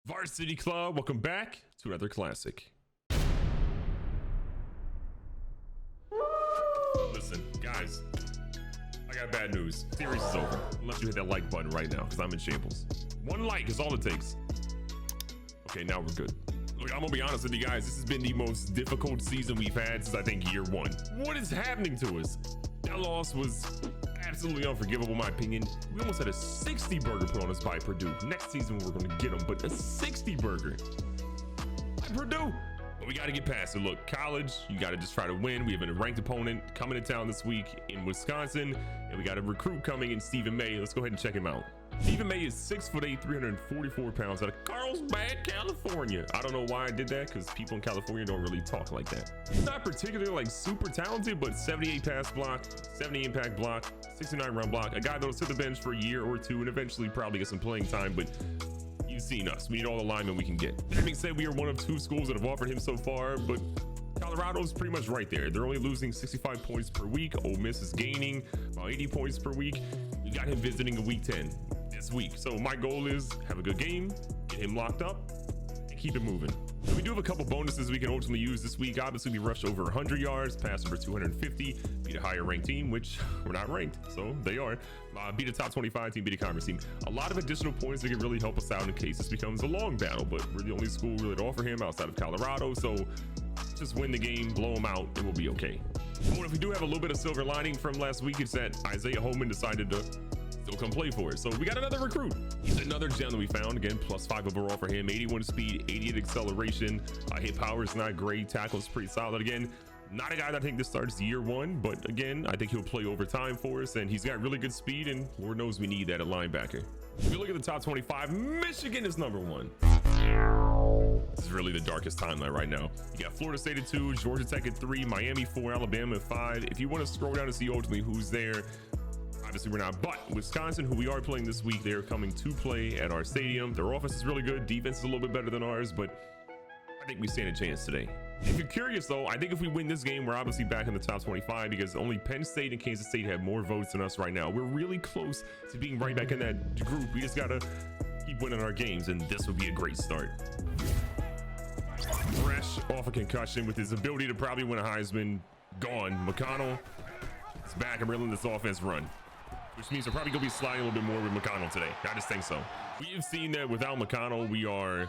Varsity Club, welcome back to another classic. Listen, guys, I got bad news. Series is over. Unless you hit that like button right now, because I'm in shambles. One like is all it takes. Okay, now we're good. Look, I'm gonna be honest with you guys. This has been the most difficult season we've had since I think year one. What is happening to us? That loss was absolutely unforgivable in my opinion. We almost had a 60 burger put on us by Purdue. Next season we're gonna get them, but a 60 burger by Purdue. But we gotta get past it. Look, college, you gotta just try to win. We have a ranked opponent coming to town this week in Wisconsin, and we got a recruit coming in, Stephen May. Let's go ahead and check him out. Stephen May is 6'8", 344 pounds, out of Carlsbad, California. I don't know why I did that, because people in California don't really talk like that. He's not particularly like super talented, but 78 pass block, 70 impact block, 69 run block. A guy that'll sit the bench for a year or two and eventually probably get some playing time, but you've seen us. We need all the linemen we can get. That being said, we are one of two schools that have offered him so far, but Colorado's pretty much right there. They're only losing 65 points per week. Ole Miss is gaining about 80 points per week. We got him visiting in week 10 this week. So my goal is have a good game, get him locked up, and keep it moving. So we do have a couple bonuses we can ultimately use this week. Obviously, we rushed over 100 yards, passed over 250, beat a higher ranked team, which we're not ranked, so they are. Beat a top 25 team, beat a conference team. A lot of additional points that can really help us out in case this becomes a long battle, but we're the only school really to offer him outside of Colorado, so just win the game, blow him out, and we'll be okay. But if we do have a little bit of silver lining from last week, it's that Isaiah Holman decided to still come play for us. So we got another recruit. He's another gem that we found. Again, +5 overall for him, 81 speed, 88 acceleration. Hit power is not great. Tackle's pretty solid. Again, not a guy that I think this starts year one, but again, I think he'll play over time for us, and he's got really good speed, and Lord knows we need that at linebacker. If you look at the top 25, Michigan is #1. This is really the darkest timeline right now. You got Florida State at 2, Georgia Tech at 3, Miami 4, Alabama at 5. If you want to scroll down to see ultimately who's there, obviously we're not, but Wisconsin, who we are playing this week, they're coming to play at our stadium. Their offense is really good. Defense is a little bit better than ours, but I think we stand a chance today. If you're curious though, I think if we win this game, we're obviously back in the top 25 because only Penn State and Kansas State have more votes than us right now. We're really close to being right back in that group. We just gotta keep winning our games, and this would be a great start. Fresh off a concussion with his ability to probably win a Heisman gone. McConnell is back and we're letting this offense run, which means we're probably gonna be sliding a little bit more with McConnell today. I just think so. We have seen that without McConnell, we are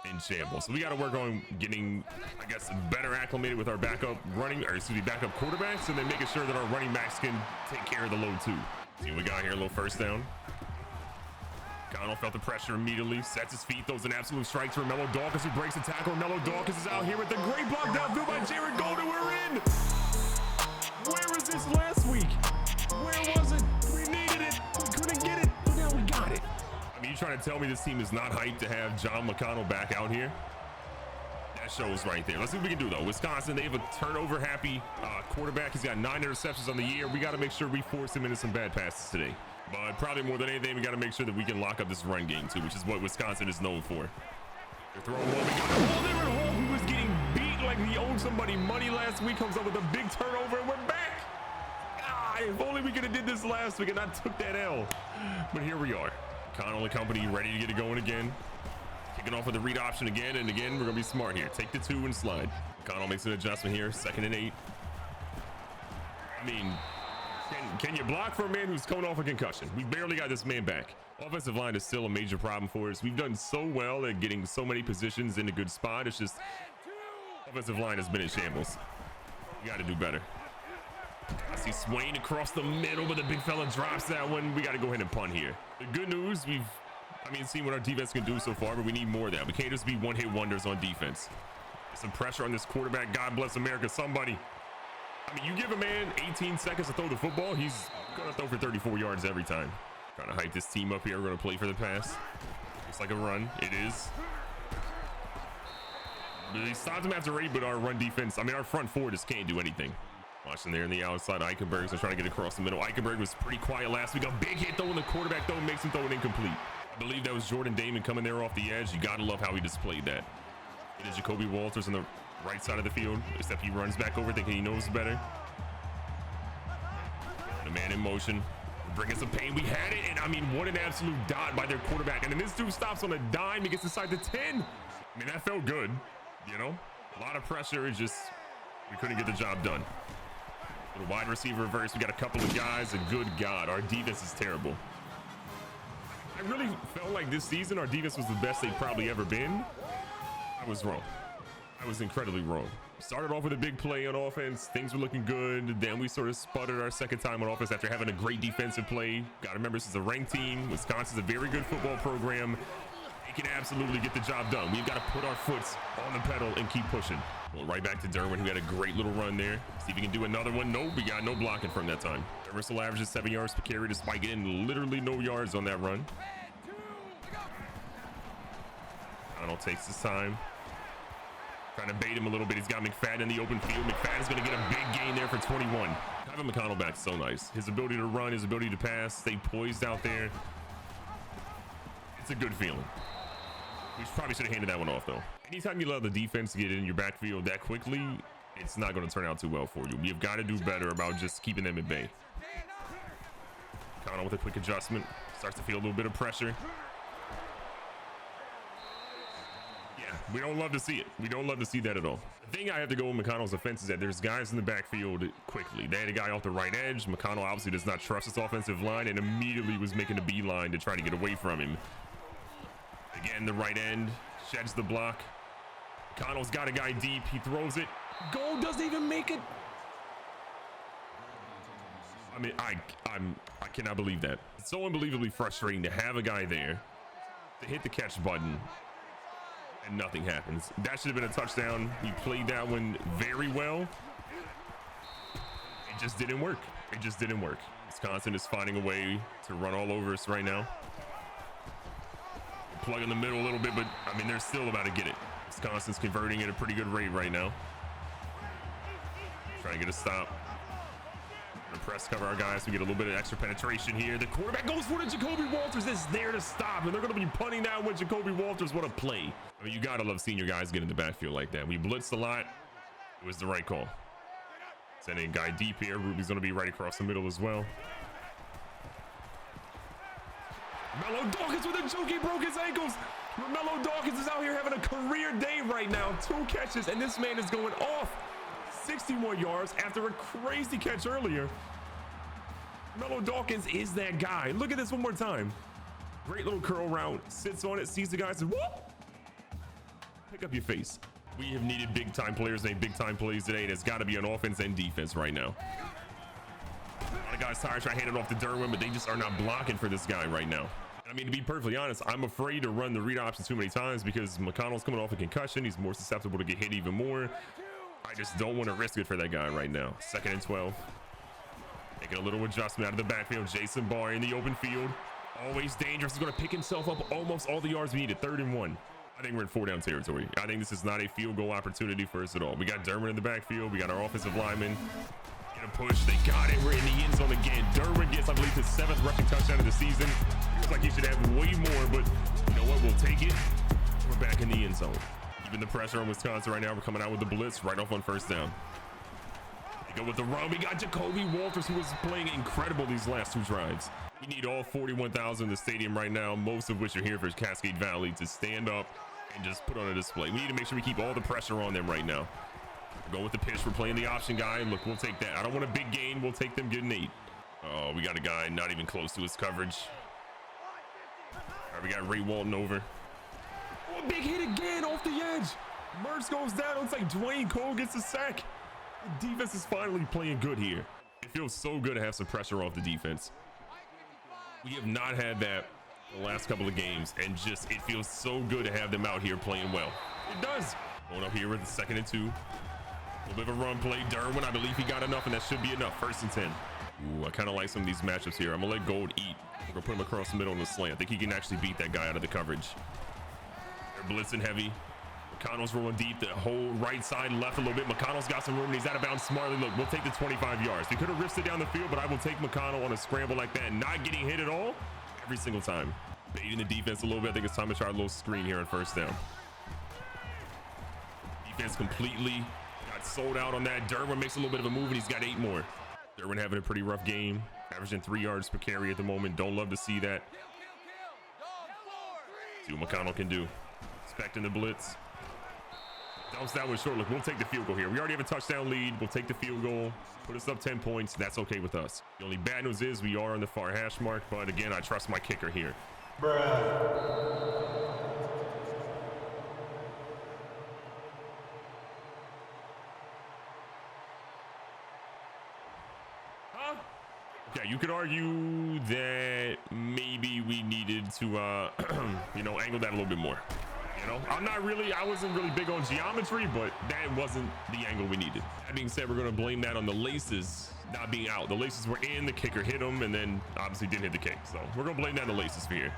in shambles. So we got to work on getting, I guess, better acclimated with our backup backup quarterbacks, and then making sure that our running backs can take care of the load too. See what we got here, a little first down. McConnell felt the pressure immediately, sets his feet, throws an absolute strike to Romello Dawkins, who breaks the tackle. Romello Dawkins is out here with the great block downfield by Jared Golden. We're in. Where was this last week? Where was it? We needed it. We couldn't get it, but now we got it. I mean, you trying to tell me this team is not hyped to have John McConnell back out here? That shows right there. Let's see what we can do though. Wisconsin, they have a turnover happy quarterback. He's got 9 interceptions on the year. We got to make sure we force him into some bad passes today. But probably more than anything, we got to make sure that we can lock up this run game too, which is what Wisconsin is known for. They're throwing one. We got a there at home. Who was getting beat like he owed somebody money last week, comes up with a big turnover, and we're back. Ah, if only we could have did this last week and not took that L. But here we are. Connell and company ready to get it going again. Kicking off with the read option again, and again, we're gonna be smart here. Take the 2 and slide. Connell makes an adjustment here, 2nd and 8. I mean, can you block for a man who's coming off a concussion? We barely got this man back. Offensive line is still a major problem for us. We've done so well at getting so many positions in a good spot. It's just offensive line has been in shambles. We got to do better. I see Swain across the middle, but the big fella drops that one. We got to go ahead and punt here. The good news, we've seen what our defense can do so far, but we need more of that. We can't just be one-hit wonders on defense. Some pressure on this quarterback. God bless America, somebody. I mean, you give a man 18 seconds to throw the football, he's gonna throw for 34 yards every time. Trying to hype this team up here. We're gonna play for the pass. Looks like a run. It is. They stopped him after 8, but our run defense, our front four just can't do anything. Watching there in the outside, Eichenberg's trying to get across the middle. Eichenberg was pretty quiet last week. A big hit though, and the quarterback though makes him throw it incomplete. I believe that was Jordan Damon coming there off the edge. You gotta love how he displayed that. It is Jacoby Walters on the right side of the field, except he runs back over thinking he knows better. And a man in motion. Bring us some pain. We had it, and I mean, what an absolute dot by their quarterback. And then this dude stops on a dime. He gets inside the 10. I mean, that felt good, you know? A lot of pressure. It's just, we couldn't get the job done. Little wide receiver reverse. We got a couple of guys, and good God, our defense is terrible. I really felt like this season, our defense was the best they've probably ever been. I was wrong. I was incredibly wrong. Started off with a big play on offense. Things were looking good. Then we sort of sputtered our second time on offense after having a great defensive play. Got to remember, this is a ranked team. Wisconsin's a very good football program. They can absolutely get the job done. We've got to put our foot on the pedal and keep pushing. Well, right back to Derwin, who had a great little run there. See if he can do another one. Nope, we got no blocking from that time. Derwin still averages 7 yards per carry despite getting literally no yards on that run. Donald takes his time. Trying to bait him a little bit. He's got McFadden in the open field. McFadden's going to get a big gain there for 21. Having McConnell back so nice. His ability to run, his ability to pass, stay poised out there. It's a good feeling. We probably should have handed that one off, though. Anytime you allow the defense to get in your backfield that quickly, it's not going to turn out too well for you. We've got to do better about just keeping them at bay. McConnell with a quick adjustment. Starts to feel a little bit of pressure. We don't love to see it. We don't love to see that at all. The thing I have to go with McConnell's offense is that there's guys in the backfield quickly. They had a guy off the right edge. McConnell obviously does not trust his offensive line and immediately was making a beeline to try to get away from him. Again, the right end sheds the block. McConnell's got a guy deep. He throws it. Goal doesn't even make it. I mean, I cannot believe that. It's so unbelievably frustrating to have a guy there to hit the catch button and nothing happens. That should have been a touchdown. He played that one very well. It just didn't work. It just didn't work. Wisconsin is finding a way to run all over us right now. Plug in the middle a little bit, but I mean, they're still about to get it. Wisconsin's converting at a pretty good rate right now. Trying to get a stop. Gonna press cover our guys. We get a little bit of extra penetration here. The quarterback goes for it. Jacoby Walters is there to stop, and they're going to be punting that with Jacoby Walters. What a play. I mean, you got to love seeing your guys get in the backfield like that. We blitzed a lot. It was the right call. Sending a guy deep here. Ruby's going to be right across the middle as well. Mello Dawkins with a joke. He broke his ankles. Mello Dawkins is out here having a career day right now. 2 catches, and this man is going off. 61 yards after a crazy catch earlier. Mello Dawkins is that guy. Look at this one more time. Great little curl route. Sits on it, sees the guy, says, whoop! Pick up your face. We have needed big time players make big time plays today, and it's got to be on offense and defense right now. A lot of guys tired trying to hand it off to Derwin, but they just are not blocking for this guy right now. I mean, to be perfectly honest, I'm afraid to run the read option too many times because McConnell's coming off a concussion. He's more susceptible to get hit even more. I just don't want to risk it for that guy right now. 2nd and 12. Making a little adjustment out of the backfield. Jason Barr in the open field. Always dangerous. He's going to pick himself up almost all the yards we needed. 3rd and 1. I think we're in 4-down territory. I think this is not a field goal opportunity for us at all. We got Derwin in the backfield. We got our offensive lineman. Get a push. They got it. We're in the end zone again. Derwin gets, I believe, his 7th rushing touchdown of the season. Feels like he should have way more, but you know what? We'll take it. We're back in the end zone. Keeping the pressure on Wisconsin right now. We're coming out with the blitz right off on 1st down. They go with the run. We got Jacoby Walters, who is playing incredible these last 2 drives. We need all 41,000 in the stadium right now, most of which are here for Cascade Valley, to stand up and just put on a display. We need to make sure we keep all the pressure on them right now. We're going with the pitch. We're playing the option guy. Look, we'll take that. I don't want a big gain. We'll take them getting 8. Oh, we got a guy not even close to his coverage. All right, we got Ray Walton over. Oh, big hit again off the edge. Mertz goes down. It's like Dwayne Cole gets a sack. The defense is finally playing good here. It feels so good to have some pressure off the defense. We have not had that the last couple of games, and just it feels so good to have them out here playing well. It does. Going up here with the 2nd and 2. A little bit of a run play. Derwin, I believe he got enough, and that should be enough. 1st and 10. Ooh, I kind of like some of these matchups here. I'm gonna let Gold eat. We're gonna put him across the middle in the slant. I think he can actually beat that guy out of the coverage. They're blitzing heavy. McConnell's rolling deep. The whole right side left a little bit. McConnell's got some room, and he's out of bounds smartly. Look, we'll take the 25 yards. We could have risked it down the field, but I will take McConnell on a scramble like that, not getting hit at all every single time. Baiting the defense a little bit. I think it's time to try a little screen here on 1st down. Defense completely got sold out on that. Derwin makes a little bit of a move, and he's got 8 more. Derwin having a pretty rough game. Averaging 3 yards per carry at the moment. Don't love to see that. See what McConnell can do. Expecting the blitz. Dumps that one short. Look, we'll take the field goal here. We already have a touchdown lead. We'll take the field goal. Put us up 10 points. That's okay with us. The only bad news is we are on the far hash mark. But again, I trust my kicker here. Bruh. Yeah, you could argue that maybe we needed to, you know, angle that a little bit more. You know, I wasn't really big on geometry, but that wasn't the angle we needed. That being said, we're going to blame that on the laces not being out. The laces were in, the kicker hit them, and then obviously didn't hit the kick. So we're going to blame that on the laces for here.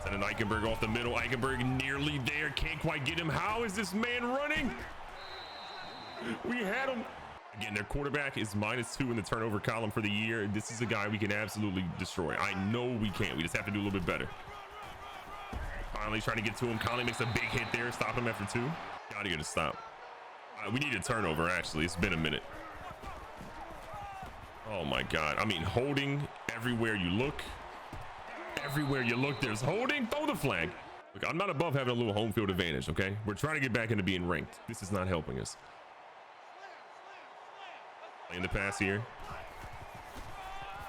Sending Eichenberg off the middle. Eichenberg nearly there. Can't quite get him. How is this man running? We had him. Again, their quarterback is -2 in the turnover column for the year. This is a guy we can absolutely destroy. I know we can. We just have to do a little bit better. Finally trying to get to him. Conley makes a big hit there. Stop him after 2. Gotta get a stop. We need a turnover, actually. It's been a minute. Oh, my God. I mean, holding everywhere you look. Everywhere you look, there's holding. Throw the flag. Look, I'm not above having a little home field advantage, okay? We're trying to get back into being ranked. This is not helping us. In the pass here.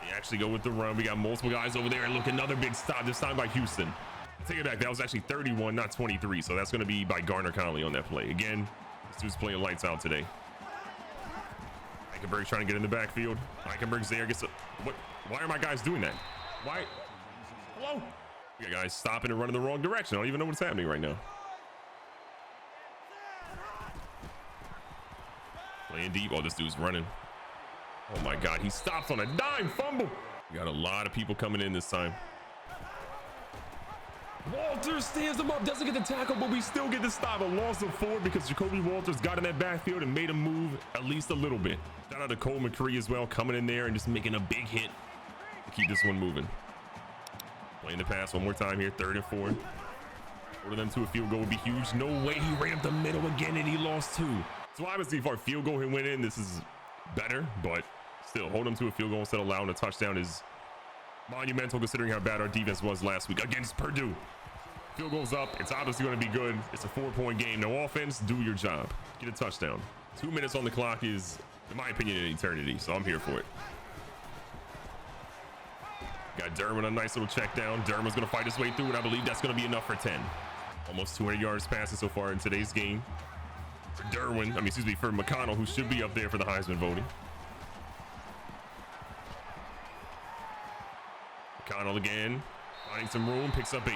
They actually go with the run. We got multiple guys over there. And look, another big stop, this time by Houston. Take it back. That was actually 31, not 23. So that's going to be by Garner Conley on that play. Again, this dude's playing lights out today. Eichenberg trying to get in the backfield. Eichenberg's there. Gets a, what? Why are my guys doing that? Why? Hello? We got guys stopping and running the wrong direction. I don't even know what's happening right now. Playing deep. Oh, this dude's running. Oh my God, he stops on a dime fumble. We got a lot of people coming in this time. Walters stands him up, doesn't get the tackle, but we still get the stop. A loss of 4 because Jacoby Walters got in that backfield and made him move at least a little bit. Shout out to Cole McCree as well, coming in there and just making a big hit to keep this one moving. Playing the pass one more time here, 3rd and 4. Order them to a field goal would be huge. No way, he ran up the middle again and he lost 2. So obviously if our field goal went in, this is better, but still, hold them to a field goal instead of allowing a touchdown is monumental considering how bad our defense was last week against Purdue. Field goal's up. It's obviously going to be good. It's a 4-point game. No offense. Do your job. Get a touchdown. 2 minutes on the clock is, in my opinion, an eternity, so I'm here for it. Got Derwin a nice little check down. Derwin's going to fight his way through, and I believe that's going to be enough for 10. Almost 200 yards passing so far in today's game. For Derwin, for McConnell, who should be up there for the Heisman voting. McConnell again, finding some room, picks up 8.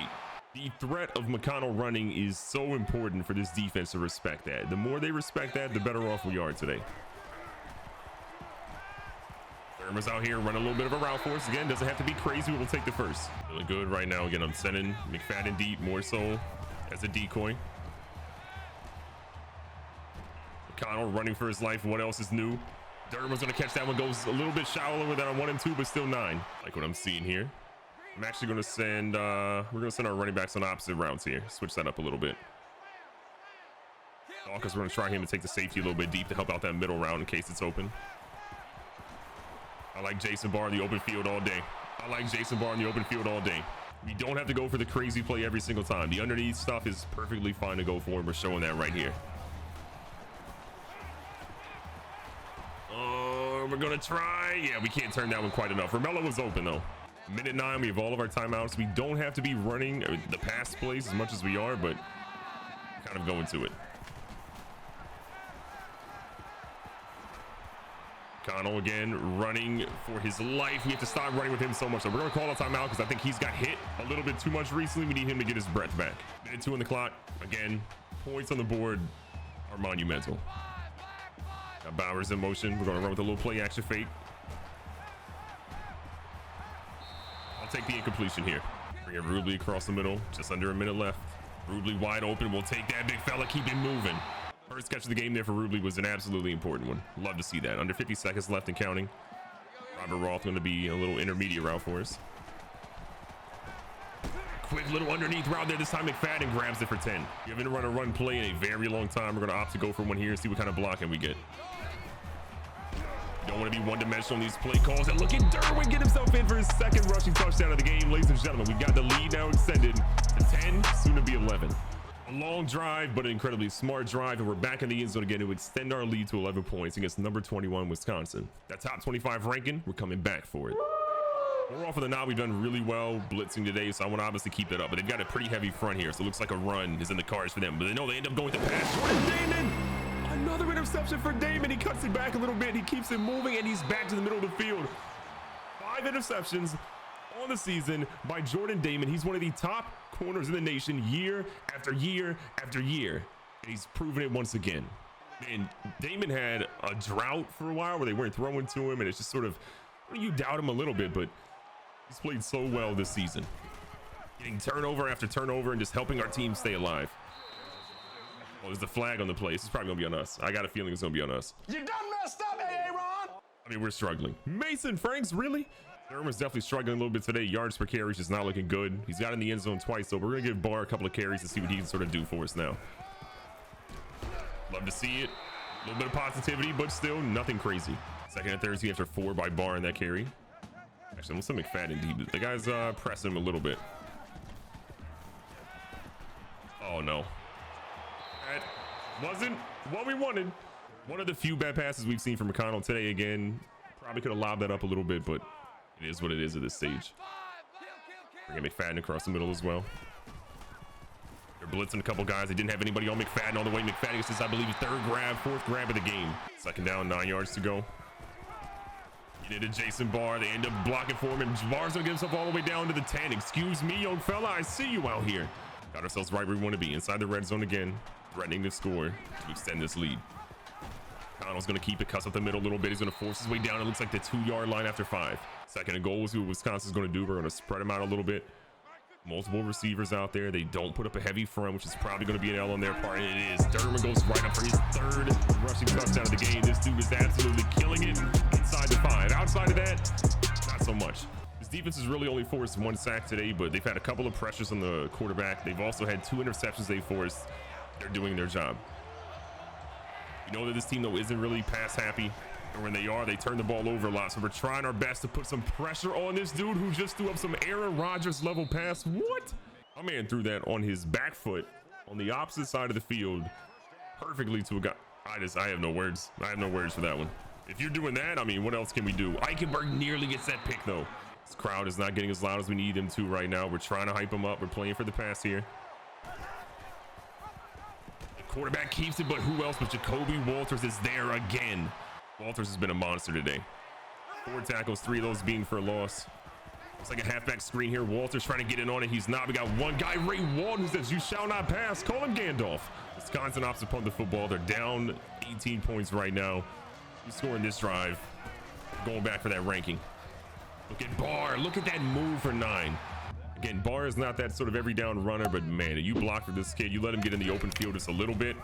The threat of McConnell running is so important for this defense to respect that. The more they respect that, the better off we are today. Thurman's out here running a little bit of a route for us. Again, doesn't have to be crazy, but we'll take the first. Feeling good right now. Again, I'm sending McFadden deep more so as a decoy. McConnell running for his life. What else is new? Derwin's going to catch that one. Goes a little bit shallower than on 1 and 2, but still 9. Like what I'm seeing here. I'm actually going to send, we're going to send our running backs on opposite routes here. Switch that up a little bit. Dawkins, we're going to try him to take the safety a little bit deep to help out that middle route in case it's open. I like Jason Barr in the open field all day. I like Jason Barr in the open field all day. We don't have to go for the crazy play every single time. The underneath stuff is perfectly fine to go for, and we're showing that right here. We're gonna try. Yeah, we can't turn that one quite enough. Romello was open though. Minute 9, we have all of our timeouts. We don't have to be running the pass plays as much as we are, but kind of going to it. Connell again running for his life. We have to stop running with him so much. So we're gonna call a timeout because I think he's got hit a little bit too much recently. We need him to get his breath back. Minute 2 on the clock. Again, points on the board are monumental. Got Bowers in motion. We're going to run with a little play action fake. I'll take the incompletion here. Bring it Rubley across the middle. Just under a minute left. Rubley wide open. We'll take that big fella. Keep it moving. First catch of the game there for Rubley was an absolutely important one. Love to see that. Under 50 seconds left and counting. Robert Roth going to be a little intermediate route for us. Quick little underneath route there. This time McFadden grabs it for 10. We haven't run a run play in a very long time. We're going to opt to go for one here and see what kind of blocking we get. Don't want to be one-dimensional on these play calls. And look at Derwin get himself in for his second rushing touchdown of the game. Ladies and gentlemen, we got the lead now extended to 10, soon to be 11. A long drive, but an incredibly smart drive, and we're back in the end zone again to extend our lead to 11 points against number 21 Wisconsin. That top 25 ranking, we're coming back for it. More often than not, we've done really well blitzing today, so I want to obviously keep it up. But they've got a pretty heavy front here, so it looks like a run is in the cards for them. But they end up going to pass. Jordan Damon! Another interception for Damon. He cuts it back a little bit. He keeps it moving, and he's back to the middle of the field. 5 interceptions on the season by Jordan Damon. He's one of the top corners in the nation year after year after year, and he's proven it once again. Man, Damon had a drought for a while where they weren't throwing to him, and it's just sort of, you doubt him a little bit, but he's played so well this season, getting turnover after turnover and just helping our team stay alive. Oh, there's the flag on the play. This is probably gonna be on us. I got a feeling it's gonna be on us. You done messed up, Aaron. I mean, we're struggling. Mason Franks, really? Thurman's definitely struggling a little bit today. Yards per carry is just not looking good. He's got in the end zone twice, so we're gonna give Barr a couple of carries to see what he can sort of do for us now. Love to see it. A little bit of positivity, but still nothing crazy. Second and third, after 4 by Barr in that carry. Actually, I'm gonna McFadden deep. The guy's pressing him a little bit. Oh no. That wasn't what we wanted. One of the few bad passes we've seen from McConnell today again. Probably could have lobbed that up a little bit, but it is what it is at this stage. Bring McFadden across the middle as well. They're blitzing a couple guys. They didn't have anybody on McFadden all the way. McFadden gets his, I believe, 4th grab of the game. Second down, 9 yards to go. Get into Jason Barr. They end up blocking for him, and Barr's gonna get himself all the way down to the 10. Excuse me, young fella. I see you out here. Got ourselves right where we want to be. Inside the red zone again, threatening to score to extend this lead. Connell's gonna keep it, cuss up the middle a little bit. He's gonna force his way down. It looks like the 2-yard line after 5. Second and goal. We'll see what Wisconsin's gonna do. We're gonna spread them out a little bit. Multiple receivers out there. They don't put up a heavy front, which is probably going to be an L on their part, and it is. Derwin goes right up for his 3rd rushing touchdown of the game. This dude is absolutely killing it inside the 5. Outside of that, not so much. This defense has really only forced 1 sack today, but they've had a couple of pressures on the quarterback. They've also had 2 interceptions they forced. They're doing their job. You know that this team, though, isn't really pass happy. And when they are, they turn the ball over a lot. So we're trying our best to put some pressure on this dude who just threw up some Aaron Rodgers level pass. What? My man threw that on his back foot on the opposite side of the field perfectly to a guy. I have no words. I have no words for that one. If you're doing that, I mean, what else can we do? Eichenberg nearly gets that pick, though. This crowd is not getting as loud as we need them to right now. We're trying to hype them up. We're playing for the pass here. The quarterback keeps it, but who else but Jacoby Walters is there again. Walters has been a monster today. 4 tackles, 3 of those being for a loss. It's like a halfback screen here. Walters trying to get in on it. He's not. We got one guy, Ray Walton, who says, "You shall not pass." Call him Gandalf. Wisconsin opts upon the football. They're down 18 points right now. Who's scoring this drive? Going back for that ranking. Look at Barr. Look at that move for 9. Again, Barr is not that sort of every down runner, but man, you block for this kid. You let him get in the open field just a little bit.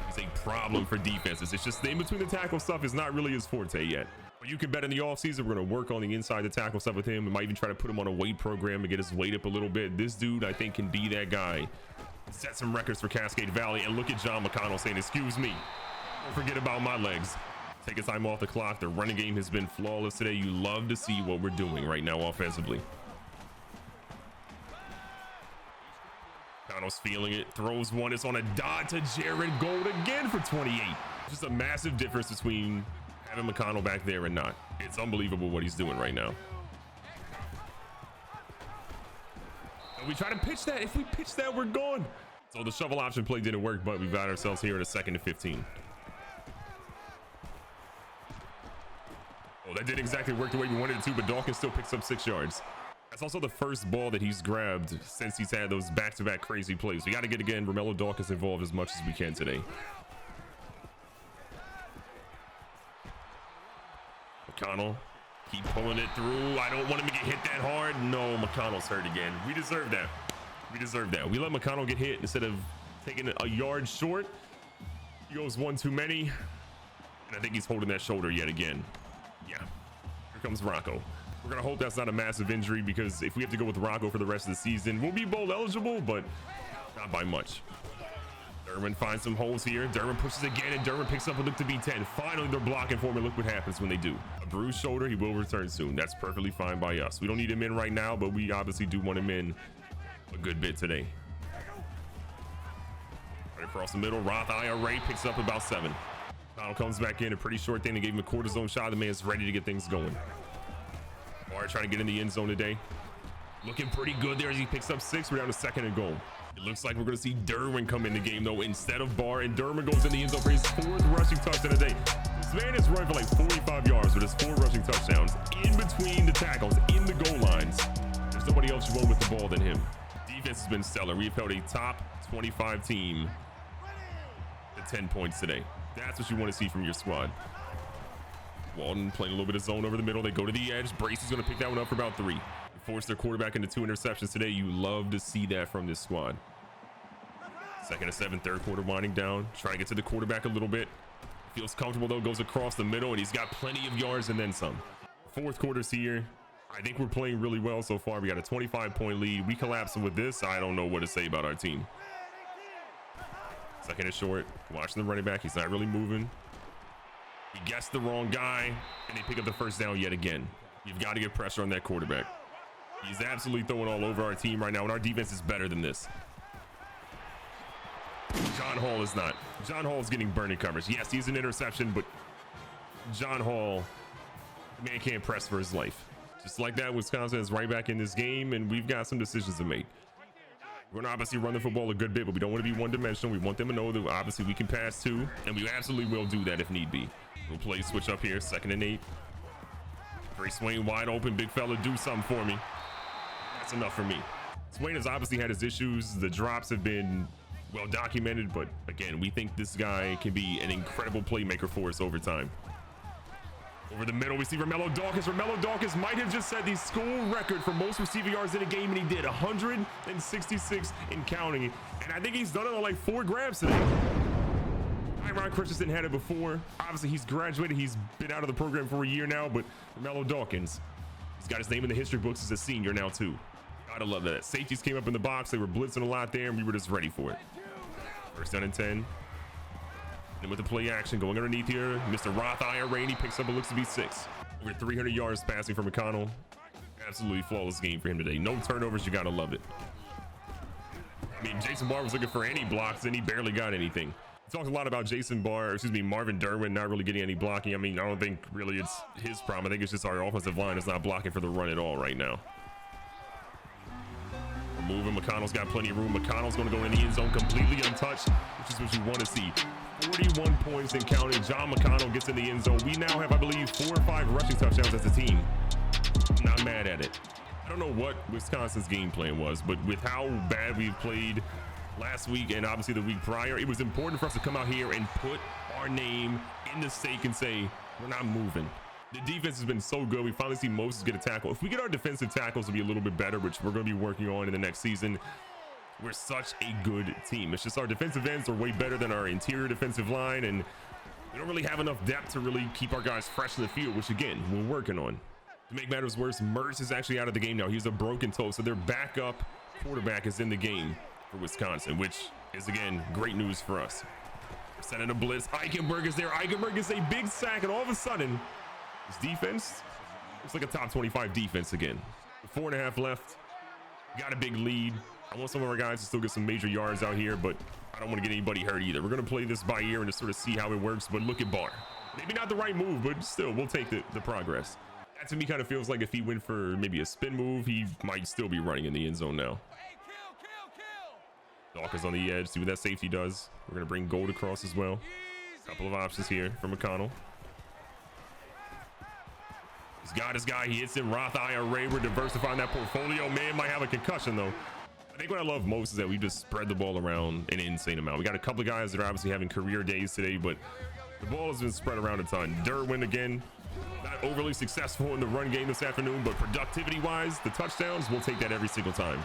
He's a problem for defenses. It's just the in between the tackle stuff is not really his forte yet. But you can bet in the offseason, we're going to work on the inside the tackle stuff with him. We might even try to put him on a weight program and get his weight up a little bit. This dude, I think, can be that guy. Set some records for Cascade Valley. And look at John McConnell saying, "Excuse me, don't forget about my legs." Take a time off the clock. The running game has been flawless today. You love to see what we're doing right now offensively. McConnell's feeling it, throws one. It's on a dot to Jared Gold again for 28. Just a massive difference between having McConnell back there and not. It's unbelievable what he's doing right now. And we try to pitch that. If we pitch that, we're gone. So the shovel option play didn't work, but we've got ourselves here in a 2nd and 15. Oh, that didn't exactly work the way we wanted it to, but Dawkins still picks up 6 yards. That's also the first ball that he's grabbed since he's had those back-to-back crazy plays. We got to get, again, Romello Dawkins involved as much as we can today. McConnell, keep pulling it through. I don't want him to get hit that hard. No, McConnell's hurt again. We deserve that. We deserve that. We let McConnell get hit instead of taking a yard short. He goes one too many. And I think he's holding that shoulder yet again. Yeah. Here comes Rocco. We're going to hope that's not a massive injury, because if we have to go with Rocco for the rest of the season, we'll be bowl eligible, but not by much. Derwin finds some holes here. Derwin pushes again, and Derwin picks up a look to be 10. Finally, they're blocking for him. Look what happens when they do. A bruised shoulder. He will return soon. That's perfectly fine by us. We don't need him in right now, but we obviously do want him in a good bit today. Right across the middle. Roth IRA picks up about 7. Donald comes back in. A pretty short thing. They gave him a cortisone shot. The man's ready to get things going. Barr trying to get in the end zone today. Looking pretty good there as he picks up 6. We're down to 2nd and goal. It looks like we're going to see Derwin come in the game, though, instead of Barr. And Derwin goes in the end zone for his 4th rushing touchdown today. This man is running for like 45 yards with his 4 rushing touchdowns in between the tackles, in the goal lines. There's nobody else you want with the ball than him. Defense has been stellar. We've held a top 25 team to 10 points today. That's what you want to see from your squad. Walden playing a little bit of zone over the middle. They go to the edge. Bracy's going to pick that one up for about 3. Force their quarterback into 2 interceptions today. You love to see that from this squad. 2nd and 7, 3rd quarter winding down. Try to get to the quarterback a little bit. Feels comfortable though. Goes across the middle, and he's got plenty of yards and then some. 4th quarter's here. I think we're playing really well so far. We got a 25-point lead. We collapsing with this. I don't know what to say about our team. 2nd and short. Watching the running back. He's not really moving. He guessed the wrong guy, and they pick up the 1st down yet again. You've got to get pressure on that quarterback. He's absolutely throwing all over our team right now, and our defense is better than this. John Hall is not. John Hall is getting burned in coverage. Yes, he's an interception, but John Hall, the man can't press for his life. Just like that, Wisconsin is right back in this game, and we've got some decisions to make. We're going to obviously run the football a good bit, but we don't want to be one-dimensional. We want them to know that obviously we can pass too, and we absolutely will do that if need be. We'll play switch up here, 2nd and 8. Trey Swain wide open. Big fella, do something for me. That's enough for me. Swain has obviously had his issues. The drops have been well documented, but again, we think this guy can be an incredible playmaker for us over time. Over the middle, we see Romello Dawkins. Romello Dawkins might have just set the school record for most receiving yards in a game, and he did 166 and counting. And I think he's done it on like 4 grabs today. Ron Christensen had it before. Obviously, he's graduated. He's been out of the program for a year now, but Romello Dawkins, he's got his name in the history books as a senior now too. Gotta love that. Safeties came up in the box. They were blitzing a lot there, and we were just ready for it. 1st down and 10. And with the play action going underneath here, Mr. Roth IRA, he picks up what looks to be 6. Over 300 yards passing from McConnell. Absolutely flawless game for him today. No turnovers. You gotta love it. I mean, Jason Barr was looking for any blocks, and he barely got anything. Talks a lot about Marvin Derwin not really getting any blocking. I mean, I don't think really it's his problem. I think it's just our offensive line is not blocking for the run at all right now. We're moving. McConnell's got plenty of room. McConnell's going to go in the end zone completely untouched, which is what you want to see. 41 points and counting. John McConnell gets in the end zone. We now have, I believe, 4 or 5 rushing touchdowns as a team. I'm not mad at it. I don't know what Wisconsin's game plan was, but with how bad we've played last week and obviously the week prior, it was important for us to come out here and put our name in the stake and say we're not moving. The defense has been so good. We finally see Moses get a tackle. If we get our defensive tackles to be a little bit better, which we're going to be working on in the next season, we're such a good team. It's just our defensive ends are way better than our interior defensive line, and we don't really have enough depth to really keep our guys fresh in the field, which again we're working on. To make matters worse, Mertz is actually out of the game now. He's a broken toe, so their backup quarterback is in the game for Wisconsin, which is again great news for us. We're sending a blitz. Eichenberg is there. Eichenberg is a big sack, and all of a sudden this defense looks like a top 25 defense again. 4.5 left. Got a big lead. I want some of our guys to still get some major yards out here, but I don't want to get anybody hurt either. We're going to play this by ear and just sort of see how it works, but look at Barr. Maybe not the right move, but still we'll take the progress. That to me kind of feels like if he went for maybe a spin move, he might still be running in the end zone now. Dawkins on the edge, see what that safety does. We're going to bring Gold across as well. Couple of options here for McConnell. He's got his guy. He hits it. Roth IRA. We're diversifying that portfolio. Man might have a concussion though. I think what I love most is that we just spread the ball around an insane amount. We got a couple of guys that are obviously having career days today, but the ball has been spread around a ton. Derwin again, not overly successful in the run game this afternoon, but productivity wise, the touchdowns, we'll take that every single time.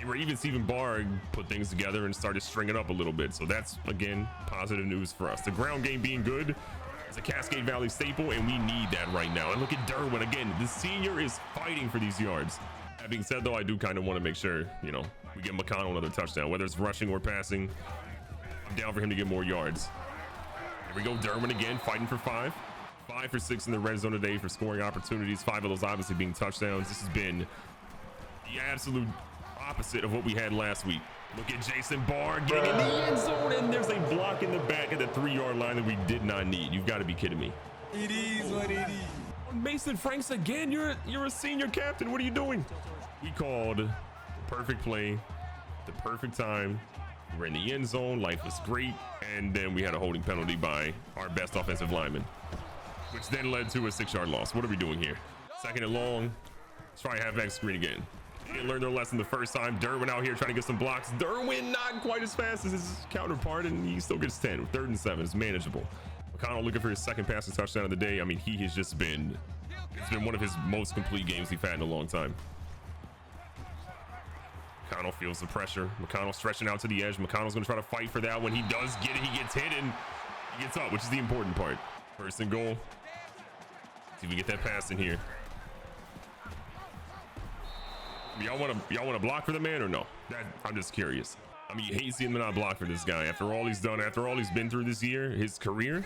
We're even seeing Barr put things together and started stringing up a little bit. So that's, again, positive news for us. The ground game being good is a Cascade Valley staple, and we need that right now. And look at Derwin again. The senior is fighting for these yards. That being said, though, I do kind of want to make sure, we get McConnell another touchdown, whether it's rushing or passing. I'm down for him to get more yards. Here we go, Derwin again, fighting for 5. 5 for 6 in the red zone today for scoring opportunities. 5 of those obviously being touchdowns. This has been the absolute opposite of what we had last week. Look at Jason Barr getting in the end zone, and there's a block in the back at the 3-yard line that we did not need. You've got to be kidding me. It is what it is. Mason Franks again. You're a senior captain. What are you doing? We called the perfect play, the perfect time. We're in the end zone. Life was great, and then we had a holding penalty by our best offensive lineman, which then led to a 6-yard loss. What are we doing here? 2nd and long. Let's try halfback screen again. They didn't learn their lesson the first time. Derwin out here trying to get some blocks. Derwin not quite as fast as his counterpart, and he still gets 10. 3rd and 7 is manageable. McConnell looking for his 2nd passing touchdown of the day. I mean, he has just been, it's been one of his most complete games we've had in a long time. McConnell feels the pressure. McConnell stretching out to the edge. McConnell's going to try to fight for that. When he does get it, he gets hit and he gets up, which is the important part. 1st and goal. See if we get that pass in here. Y'all want to block for the man or no? I'm just curious. I mean, you hate seeing him not block for this guy after all he's done, after all he's been through this year, his career.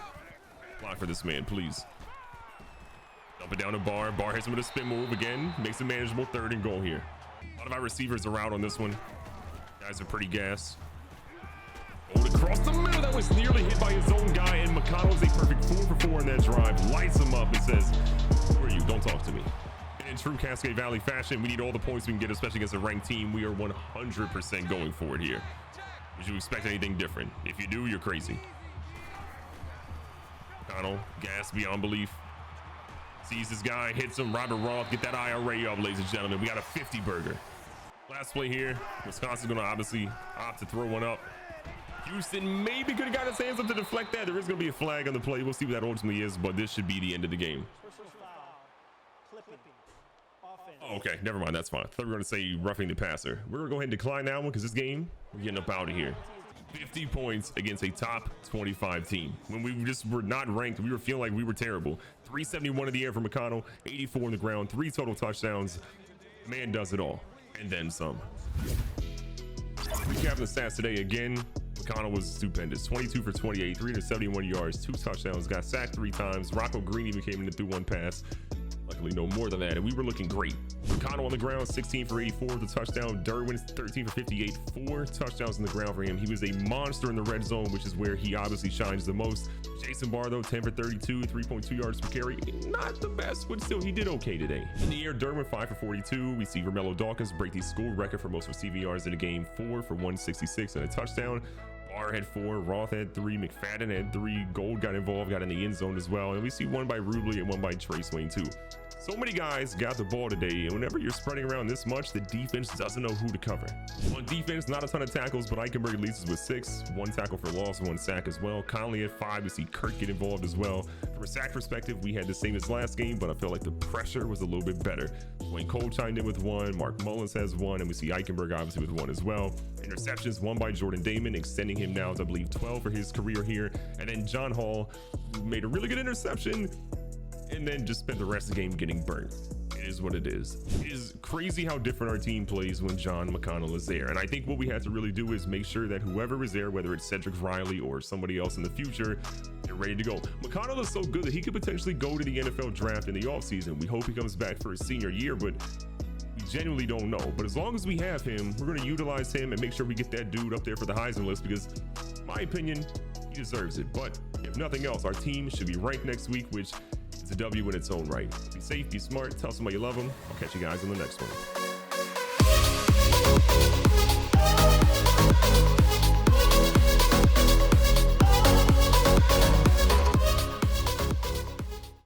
Block for this man, please. Dump it down to Barr. Barr hits him with a spin move again. Makes it manageable. 3rd and goal here. A lot of our receivers are out on this one. Guys are pretty gassed. Going across the middle. That was nearly hit by his own guy, and McConnell's a perfect 4 for 4 in that drive. Lights him up and says, "Who are you? Don't talk to me." And in true Cascade Valley fashion, we need all the points we can get, especially against a ranked team. We are 100% going for it here. Would you expect anything different? If you do, you're crazy. McConnell, gas beyond belief. Sees this guy, hits him. Robert Roth, get that IRA up, ladies and gentlemen. We got a 50 burger. Last play here. Wisconsin's going to obviously opt to throw one up. Houston maybe could have got his hands up to deflect that. There is going to be a flag on the play. We'll see what that ultimately is, but this should be the end of the game. Oh, okay, never mind. That's fine. I thought we were going to say roughing the passer. We're going to go ahead and decline that one because this game, we're getting up out of here. 50 points against a top 25 team. When we just were not ranked, we were feeling like we were terrible. 371 in the air for McConnell, 84 on the ground, 3 total touchdowns. Man does it all, and then some. Recapping the stats today again. McConnell was stupendous. 22 for 28, 371 yards, 2 touchdowns, got sacked 3 times. Rocco Green even came in through 1 pass. Luckily, no more than that, and we were looking great. McConnell on the ground, 16 for 84 with a touchdown. Derwin, 13 for 58, 4 touchdowns on the ground for him. He was a monster in the red zone, which is where he obviously shines the most. Jason Barr, though, 10 for 32, 3.2 yards per carry. Not the best, but still, he did okay today. In the air, Derwin, 5 for 42. We see Romello Dawkins break the school record for most receiving yards in a game, 4 for 166 and a touchdown. Barr had 4, Roth had 3, McFadden had 3, Gold got involved, got in the end zone as well, and we see 1 by Rubley and 1 by Trace Wayne too. So many guys got the ball today, and whenever you're spreading around this much, the defense doesn't know who to cover. On defense, not a ton of tackles, but Eichenberg leads us with 6, 1 tackle for loss, 1 sack as well. Conley at 5, we see Kirk get involved as well. From a sack perspective, we had the same as last game, but I felt like the pressure was a little bit better. Wayne Cole chimed in with 1, Mark Mullins has 1, and we see Eichenberg obviously with 1 as well. Interceptions, 1 by Jordan Damon, extending him now to I believe 12 for his career here. And then John Hall, who made a really good interception and then just spent the rest of the game getting burnt. It is what it is. It is crazy how different our team plays when John McConnell is there. And I think what we have to really do is make sure that whoever is there, whether it's Cedric Riley or somebody else in the future, they're ready to go. McConnell is so good that he could potentially go to the NFL draft in the offseason. We hope he comes back for his senior year, but we genuinely don't know. But as long as we have him, we're going to utilize him and make sure we get that dude up there for the Heisman list because, in my opinion, he deserves it. But if nothing else, our team should be ranked next week, which is a W in its own right. Be safe, be smart, tell somebody you love them. I'll catch you guys in the next one.